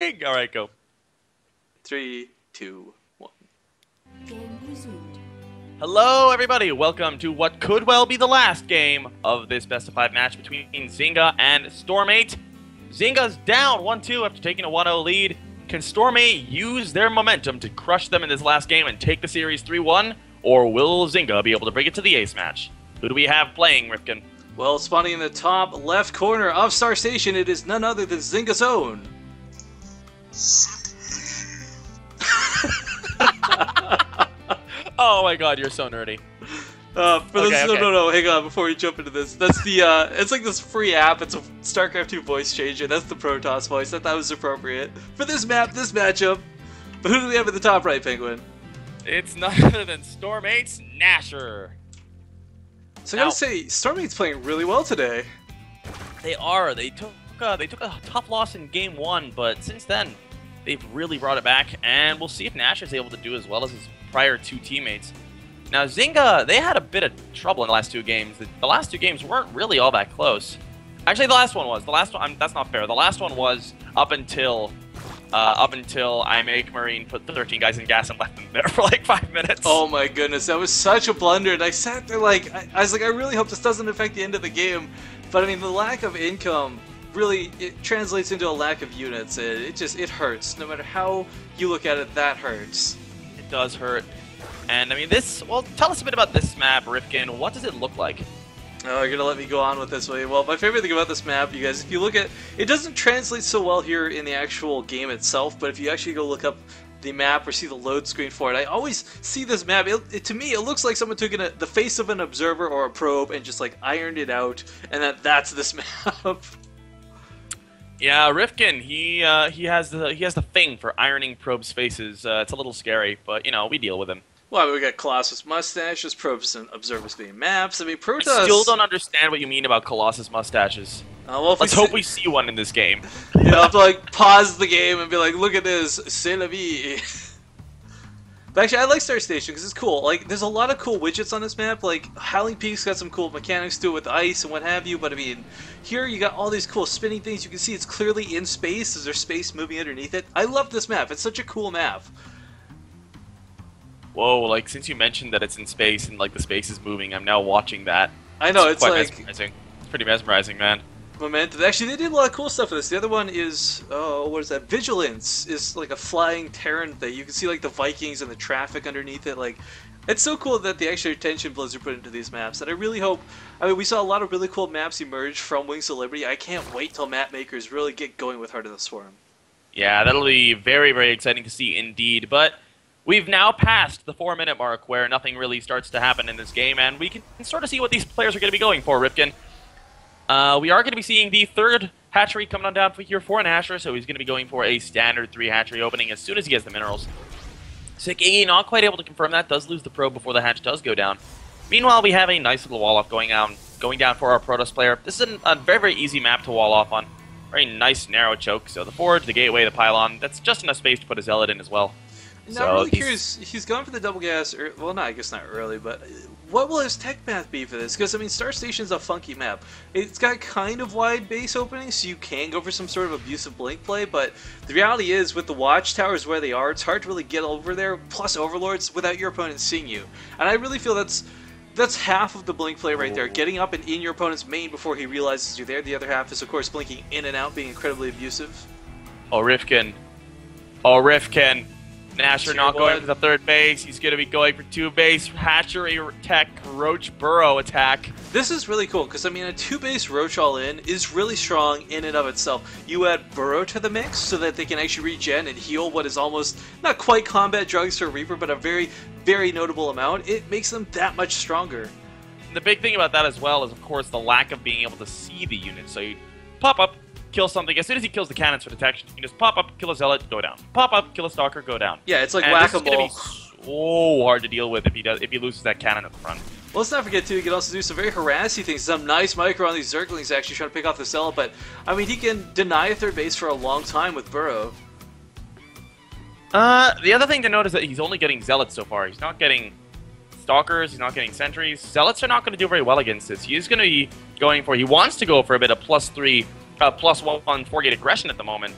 All right, go. 3, 2, 1. Game resumed. Hello, everybody. Welcome to what could well be the last game of this best-of-5 match between Zynga and Storm8. Zynga's down 1-2 after taking a 1-0 lead. Can Storm8 use their momentum to crush them in this last game and take the series 3-1? Or will Zynga be able to bring it to the ace match? Who do we have playing, Rifkin? Well, spawning in the top left corner of Star Station, it is none other than Zynga's own. Oh my god, you're so nerdy. No, hang on, before we jump into this, that's the, it's like this free app, it's a StarCraft 2 voice changer, that's the Protoss voice, I thought was appropriate for this map, this matchup. But who do we have at the top right, Penguin? It's none other than Storm8's Nasher. So I gotta say, Storm8's playing really well today. They are. They took a tough loss in game 1, but since then, they've really brought it back, and we'll see if Nash is able to do as well as his prior two teammates. Now, Zynga, they had a bit of trouble in the last two games. The last two games weren't really all that close. Actually, the last one was. The last one, that's not fair. The last one was up until I make Marine put 13 guys in gas and left them there for like 5 minutes. Oh my goodness, that was such a blunder, and I sat there like, I was like, I really hope this doesn't affect the end of the game. But I mean, the lack of income really, it translates into a lack of units. It hurts. No matter how you look at it, that hurts. It does hurt. And I mean, well, tell us a bit about this map, Rifkin. What does it look like? Oh, you're gonna let me go on with this way. Well, my favorite thing about this map, you guys, if you look at it, doesn't translate so well here in the actual game itself, but if you actually go look up the map or see the load screen for it, I always see this map. To me, it looks like someone took the face of an observer or a probe and just like ironed it out, and that's this map. Yeah, Rifkin, he has the thing for ironing probes' faces. It's a little scary, but you know, we deal with him. Well, I mean, we got Colossus mustaches, probes and observers being maps. I mean, Protoss... I still don't understand what you mean about Colossus mustaches. Well, Let's hope we see one in this game. You'll have to, like, pause the game and be like, look at this, c'est la vie. But actually, I like Star Station because it's cool. Like, there's a lot of cool widgets on this map. Like, Howling Peak's got some cool mechanics to it with ice and what have you. But, I mean, here you got all these cool spinning things. You can see it's clearly in space. There's space moving underneath it. I love this map. It's such a cool map. Whoa, like, since you mentioned that it's in space and, like, the space is moving, I'm now watching that. I know, it's quite like... mesmerizing. It's pretty mesmerizing, man. Momentum. Actually, they did a lot of cool stuff with this. The other one is, oh, what is that? Vigilance is like a flying Terran thing. You can see, like, the Vikings and the traffic underneath it. Like, it's so cool that the extra attention Blizzard put into these maps. And I really hope... I mean, we saw a lot of really cool maps emerge from Wings of Liberty. I can't wait till map makers really get going with Heart of the Swarm. Yeah, that'll be very, very exciting to see indeed. But... we've now passed the 4-minute mark where nothing really starts to happen in this game, and we can sort of see what these players are going to be going for, Rifkin. We are going to be seeing the third hatchery coming on down here for an Asher, so he's going to be going for a standard 3 hatchery opening as soon as he gets the minerals. Siggy not quite able to confirm that, does lose the probe before the hatch does go down. Meanwhile, we have a nice little wall-off going down for our Protoss player. This is a very, very easy map to wall off on. Very nice, narrow choke, so the forge, the gateway, the pylon, that's just enough space to put a zealot in as well. Now, I'm really curious, he's gone for the double gas, well, no, I guess not early, but what will his tech path be for this? Because, I mean, Star Station's a funky map. It's got kind of wide base openings, so you can go for some sort of abusive blink play, but the reality is, with the watchtowers where they are, it's hard to really get over there, plus overlords, without your opponent seeing you. And I really feel that's half of the blink play right there, getting up and in your opponent's main before he realizes you're there. The other half is, of course, blinking in and out, being incredibly abusive. Oh, Rifkin. Oh, Rifkin. Nasher not going for the third base. He's going to be going for 2 base hatchery tech Roach Burrow attack. This is really cool because, I mean, a 2-base Roach all-in is really strong in and of itself. You add Burrow to the mix so that they can actually regen and heal what is almost not quite combat drugs for Reaper, but a very, very notable amount. It makes them that much stronger. And the big thing about that as well is, of course, the lack of being able to see the units. So you pop up, kill something. As soon as he kills the cannons for detection, you can just pop up, kill a zealot, go down. Pop up, kill a stalker, go down. Yeah, it's like whack-a-mole. This is going to be so hard to deal with if he loses that cannon at the front. Well, let's not forget, too, he can also do some very harassy things. Some nice micro on these Zerglings actually trying to pick off the zealot, but, I mean, he can deny a third base for a long time with Burrow. The other thing to note is that he's only getting zealots so far. He's not getting stalkers, he's not getting sentries. Zealots are not going to do very well against this. He's going to be going for, he wants to go for a bit of +3, +1 4-gate aggression at the moment.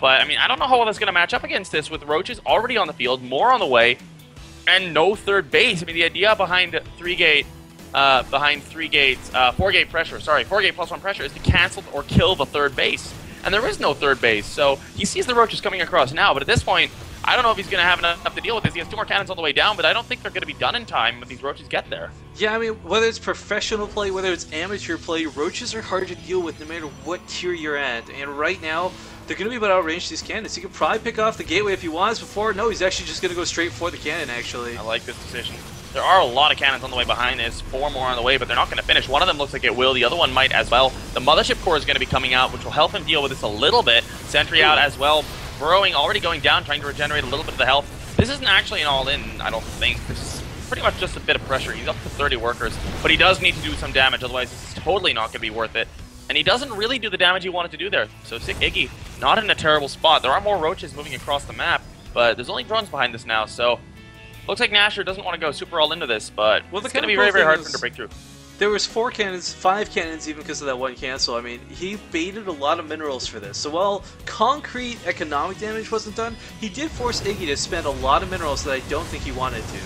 But, I mean, I don't know how well that's going to match up against this with Roaches already on the field, more on the way, and no third base. I mean, the idea behind 4-gate pressure, sorry, 4-gate +1 pressure is to cancel or kill the third base. And there is no third base, so he sees the Roaches coming across now, but at this point, I don't know if he's going to have enough to deal with this. He has 2 more cannons on the way down, but I don't think they're going to be done in time when these Roaches get there. Yeah, I mean, whether it's professional play, whether it's amateur play, Roaches are hard to deal with no matter what tier you're at. And right now, they're going to be about outrange these cannons. He could probably pick off the gateway if he wants before. No, he's actually just going to go straight for the cannon, actually. I like this decision. There are a lot of cannons on the way behind this, 4 more on the way, but they're not going to finish. One of them looks like it will, the other one might as well. The Mothership Core is going to be coming out, which will help him deal with this a little bit. Sentry out as well, burrowing, already going down, trying to regenerate a little bit of the health. This isn't actually an all-in, I don't think. This is pretty much just a bit of pressure. He's up to 30 workers, but he does need to do some damage, otherwise this is totally not going to be worth it. And he doesn't really do the damage he wanted to do there. So Sick Iggy, not in a terrible spot. There are more Roaches moving across the map, but there's only drones behind this now, so looks like Nasher doesn't want to go super all into this, but it's going to be very, very hard for him to break through. There was 4 cannons, 5 cannons even because of that one cancel. I mean, he baited a lot of minerals for this. So while concrete economic damage wasn't done, he did force Iggy to spend a lot of minerals that I don't think he wanted to.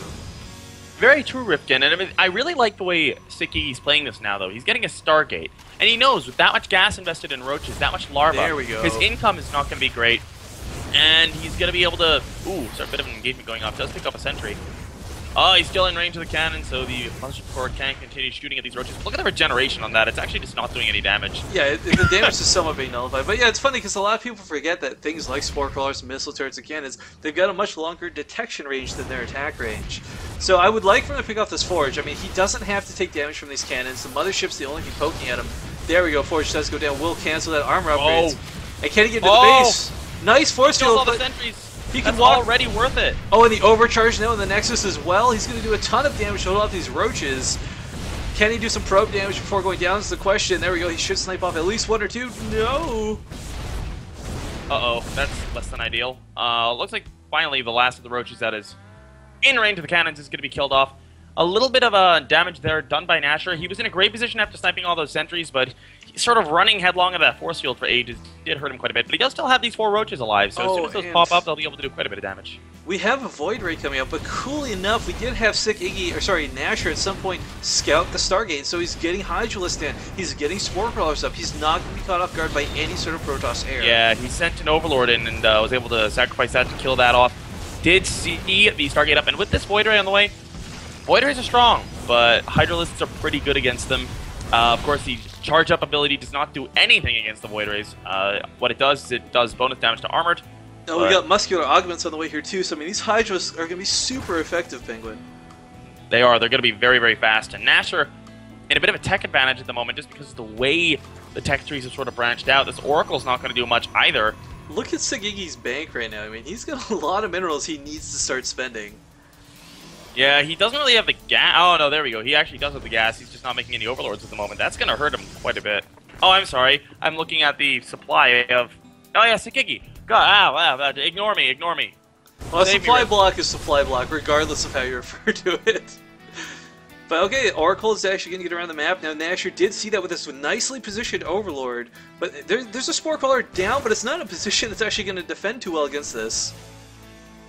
Very true, Rifkin, and I mean, I really like the way Sick Iggy's playing this now, though. He's getting a Stargate, and he knows with that much gas invested in Roaches, that much larva, there we go. His income is not going to be great. And he's going to be able to... Ooh, sorry, a bit of an engagement going off. Does pick up a sentry. Oh, he's still in range of the cannon, so the Mothership Core can continue shooting at these Roaches. Look at the regeneration on that. It's actually just not doing any damage. Yeah, the damage is somewhat being nullified. But yeah, it's funny because a lot of people forget that things like Spore Crawlers, Missile Turrets, and Cannons, they've got a much longer detection range than their attack range. So I would like for him to pick off this Forge. I mean, he doesn't have to take damage from these cannons. The Mothership's the only thing poking at him. There we go. Forge does go down. Will cancel that armor upgrades. And can he get to the base? Nice force field. All the sentries. He can That's walk. already worth it. Oh, and the overcharge now in the Nexus as well. He's going to do a ton of damage to hold off these Roaches. Can he do some probe damage before going down is the question. There we go. He should snipe off at least 1 or 2. No. Uh-oh. That's less than ideal. Looks like finally the last of the Roaches that is in range of the cannons is going to be killed off. A little bit of damage there done by Nasher. He was in a great position after sniping all those sentries, but he's sort of running headlong at that force field for ages did hurt him quite a bit. But he does still have these 4 Roaches alive, so as soon as those pop up, they'll be able to do quite a bit of damage. We have a Void Ray coming up, but coolly enough, we did have Sick Iggy, or sorry, Nasher at some point scout the Stargate, so he's getting Hydralisk in, he's getting Spore Crawlers up, he's not going to be caught off guard by any sort of Protoss air. Yeah, he sent an Overlord in and was able to sacrifice that to kill that off. Did see the Stargate up, and with this Void Ray on the way, Void Rays are strong, but Hydralisks are pretty good against them. Of course, the charge up ability does not do anything against the Void Rays. What it does is it does bonus damage to armored. Oh, we got muscular augments on the way here too, so I mean these Hydras are going to be super effective, Penguin. They are. They're going to be very, very fast. And Nasher in a bit of a tech advantage at the moment just because of the way the tech trees have sort of branched out. This Oracle's not going to do much either. Look at Sick Iggy's bank right now. I mean, he's got a lot of minerals he needs to start spending. Yeah, he doesn't really have the gas. Oh, no, there we go. He actually does have the gas. He's just not making any Overlords at the moment. That's going to hurt him quite a bit. Oh, I'm sorry. I'm looking at the supply of... Oh, yeah, Sick Iggy. God, wow, ignore me, ignore me. Well, supply block is supply block, regardless of how you refer to it. But okay, Oracle is actually going to get around the map. Now, Nasher did see that with this nicely positioned Overlord. But there's a Spore Crawler down, but it's not a position that's actually going to defend too well against this.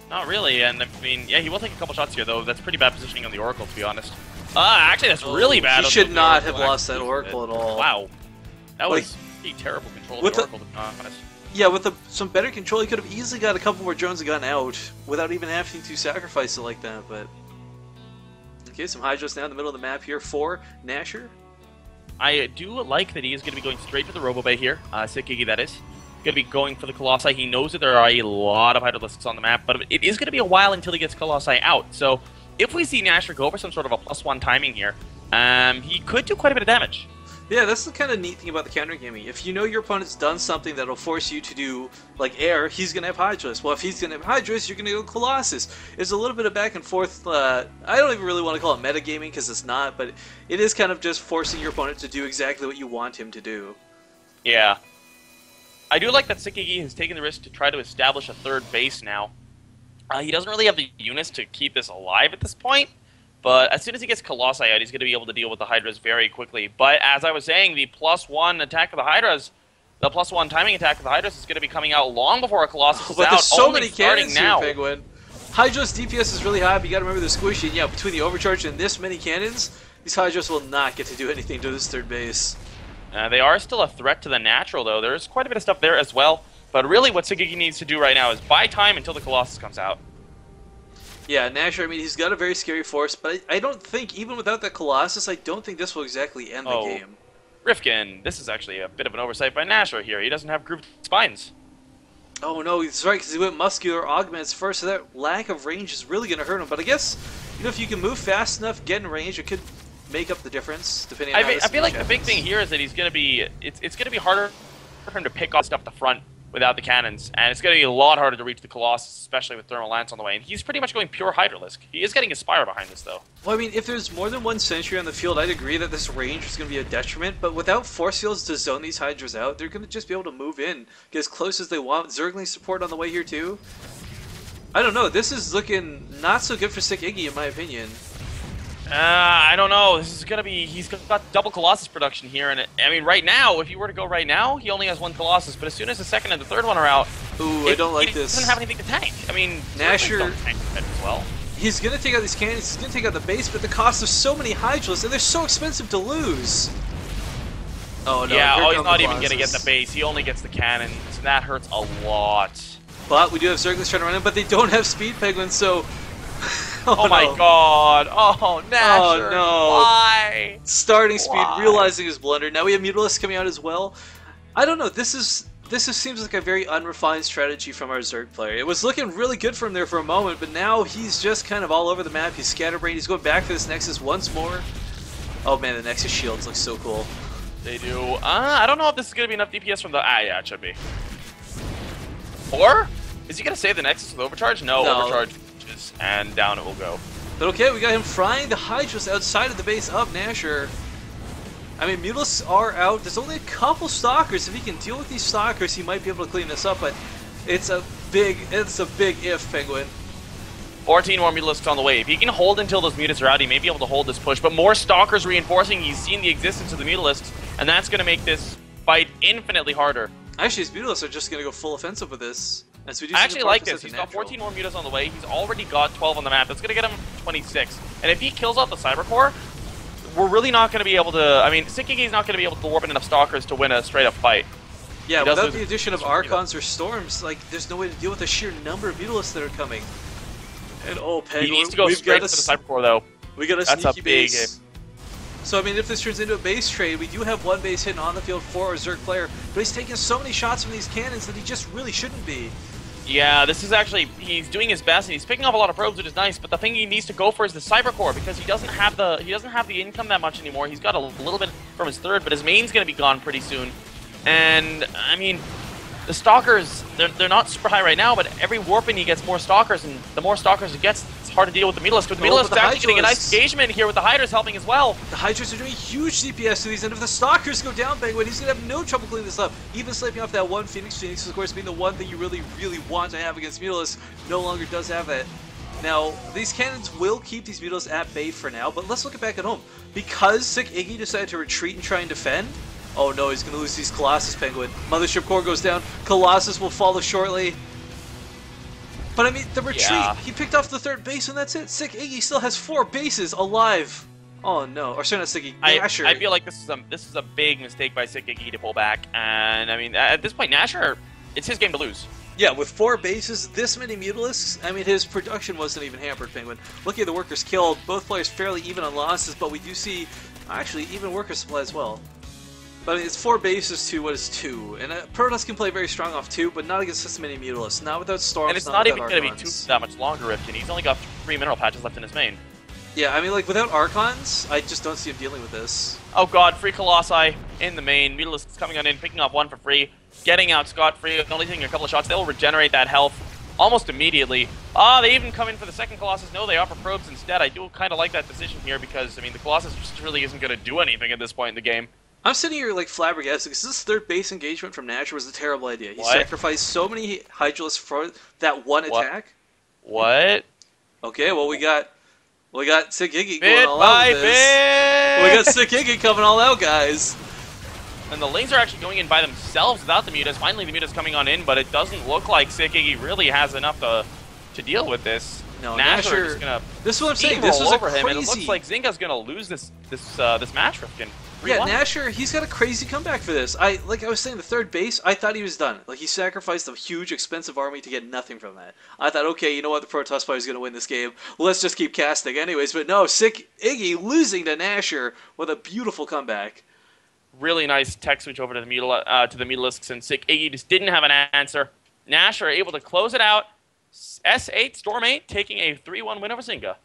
Not really, and I mean, yeah, he will take a couple shots here, though. That's pretty bad positioning on the Oracle, to be honest. Actually, that's really bad. He should not have lost that Oracle at all. Wow. That was pretty terrible control of the Oracle, to be honest. Yeah, with some better control, he could have easily got a couple more drones and gotten out without even having to sacrifice it like that, but... Okay, some Hydras now in the middle of the map here for Nasher. I do like that he is going to be going straight for the Robo-Bay here. Sick Iggy, that is. Going to be going for the Colossi. He knows that there are a lot of Hydralisks on the map, but it is going to be a while until he gets Colossi out. So if we see Nasher go for some sort of a +1 timing here, he could do quite a bit of damage. Yeah, that's the kind of neat thing about the counter gaming. If you know your opponent's done something that'll force you to do, like air, he's going to have Hydras. Well, if he's going to have Hydras, you're going to go Colossus. It's a little bit of back and forth. I don't even really want to call it metagaming because it's not, but it is kind of just forcing your opponent to do exactly what you want him to do. Yeah. I do like that Sick Iggy has taken the risk to try to establish a third base now. He doesn't really have the units to keep this alive at this point, but as soon as he gets Colossi out, he's going to be able to deal with the Hydras very quickly. But as I was saying, the +1 attack of the Hydras The +1 timing attack of the Hydras is going to be coming out long before a Colossus is But out. there's so only many starting cannons now. here, Penguin. Hydra's DPS is really high, but you gotta remember the squishy. And yeah, between the overcharge and this many cannons, these Hydras will not get to do anything to this third base. They are still a threat to the natural, though. There's quite a bit of stuff there as well. But really what Zynga needs to do right now is buy time until the Colossus comes out. Yeah, Nasher, I mean, he's got a very scary force, but I don't think, even without the Colossus, I don't think this will exactly end the game. Rifkin, this is actually a bit of an oversight by Nasher here. He doesn't have grouped spines. Oh no, he's right, because he went muscular augments first, so that lack of range is really going to hurt him. But I guess, you know, if you can move fast enough, get in range, it could make up the difference, depending on how this I feel like match the big happens. thing here is that he's going to be... It's going to be harder for him to pick off stuff at the front without the cannons, and it's going to be a lot harder to reach the Colossus, especially with Thermal Lance on the way. And he's pretty much going pure Hydralisk. He is getting a Spire behind this, though. Well, I mean, if there's more than one sentry on the field, I'd agree that this range is going to be a detriment, but without force fields to zone these Hydras out, they're going to just be able to move in, get as close as they want. Zergling support on the way here, too. I don't know, this is looking not so good for Sick Iggy, in my opinion. I don't know. This is going to be... He's got double Colossus production here, and I mean, right now, if you were to go right now, he only has one Colossus, but as soon as the second and the third one are out... Ooh, I don't like he this. doesn't have anything to tank. I mean, Nasher... don't tank as well. He's going to take out these cannons, he's going to take out the base, but the cost of so many Hydras, and they're so expensive to lose. Oh no, Yeah, here he's come not the even going to get Colossus. the base. He only gets the cannons, and that hurts a lot. But we do have Zerglings trying to run in, but they don't have speed penguins, so... Oh my no. god. Oh, Nasher. Oh, no. Why? Starting speed, Why? realizing his blunder. Now we have Mutalisk coming out as well. I don't know, this just seems like a very unrefined strategy from our Zerg player. It was looking really good for him there for a moment, but now he's just kind of all over the map. He's scatterbrained, he's going back for this Nexus once more. Oh man, the Nexus shields look so cool. They do. I don't know if this is going to be enough DPS from the... yeah, it should be. Or? Is he going to save the Nexus with Overcharge? No, No. Overcharge. And down it will go. But okay, we got him frying the Hydras outside of the base of Nasher. I mean, Mutalisks are out. There's only a couple Stalkers. If he can deal with these Stalkers, he might be able to clean this up, but it's a big if, Penguin. 14 more Mutalisks on the way. If he can hold until those Mutants are out, he may be able to hold this push. But more Stalkers reinforcing. He's seen the existence of the Mutalisks, and that's going to make this fight infinitely harder. Actually, his Mutalisks are just going to go full offensive with this. As we do I see actually the like process this. of He's got natural. 14 more Mutas on the way. He's already got 12 on the map. That's going to get him 26. And if he kills out the Cybercore, we're really not going to be able to... I mean, Sikigi's not going to be able to warp in enough Stalkers to win a straight-up fight. Yeah, He does without lose the addition of his Archons or Storms, like, there's no way to deal with the sheer number of Mutalisks that are coming. And oh, Penguin, He needs to go we've straight got for the Cybercore, though. we got a That's a sneaky big base. So, I mean, if this turns into a base trade, we do have one base hidden on the field for our Zerg player, but he's taking so many shots from these cannons that he just really shouldn't be. Yeah, this is actually... He's doing his best, and he's picking up a lot of probes, which is nice, but the thing he needs to go for is the Cybercore, because he doesn't have the income that much anymore. He's got a little bit from his third, but his main's going to be gone pretty soon. And, I mean... The Stalkers, they're not super high right now, but every warping he gets more Stalkers, and the more Stalkers he gets, it's hard to deal with the Mutalisk. But the Mutalisk is actually getting a nice engagement here with the Hydras helping as well. The Hydras are doing huge DPS to these, and if the Stalkers go down, Penguin, he's going to have no trouble cleaning this up. Even sniping off that one Phoenix, of course, being the one thing you really, really want to have against Mutalisk, no longer does have that. Now, these cannons will keep these Mutalisks at bay for now, but let's look back at home. Because Sick Iggy decided to retreat and try and defend, oh no, he's going to lose these Colossus, Penguin. Mothership core goes down. Colossus will follow shortly. But I mean, the retreat, Yeah. he picked off the third base and that's it. Sick Iggy still has 4 bases alive. Oh no, or sorry, not Sick Iggy, Nasher. I feel like this is a big mistake by Sikigi to pull back, and I mean, at this point, Nasher, it's his game to lose. Yeah, with 4 bases, this many Mutalisks, I mean, his production wasn't even hampered, Penguin. Looking at the workers killed, both players fairly even on losses, but we do see, actually, even worker supply as well. But I mean, it's 4 bases to what is 2, and Protoss can play very strong off 2, but not against this many Mutalisks, not without Storms, And it's not even without going to be Archons. that much longer, Rifkin. He's only got 3 mineral patches left in his main. Yeah, I mean, like, without Archons, I just don't see him dealing with this. Oh god, free Colossi in the main. Mutalisks coming on in, picking up 1 for free, getting out scot-free, only taking a couple of shots. They'll regenerate that health almost immediately. They even come in for the second Colossus. No, they offer probes instead. I do kind of like that decision here because, I mean, the Colossus just really isn't going to do anything at this point in the game. I'm sitting here like flabbergasted because this third base engagement from Nasher was a terrible idea. He What? sacrificed so many Hydralisks for that one attack. What? Okay, well we got Sick Iggy going Bit all by out with this. bit! We got Sick Iggy coming all out, guys. And the lanes are actually going in by themselves. themselves without the Mutas. Finally, the Mutas coming on in, but it doesn't look like Sick Iggy really has enough to deal with this. No, Nashor is gonna this is what I'm saying. This was a over crazy. him, and it looks like Zynga's gonna lose this match, Rifkin. Yeah, Nashor, he's got a crazy comeback for this. Like I was saying, the third base, I thought he was done. Like, he sacrificed a huge, expensive army to get nothing from that. I thought, okay, you know what, the Protoss Fighter's going to win this game. Let's just keep casting anyways. But no, Sick Iggy losing to Nashor with a beautiful comeback. Really nice tech switch over to the Mutalisks, and Sick Iggy just didn't have an answer. Nashor able to close it out. S8, Storm8 taking a 3-1 win over Zynga.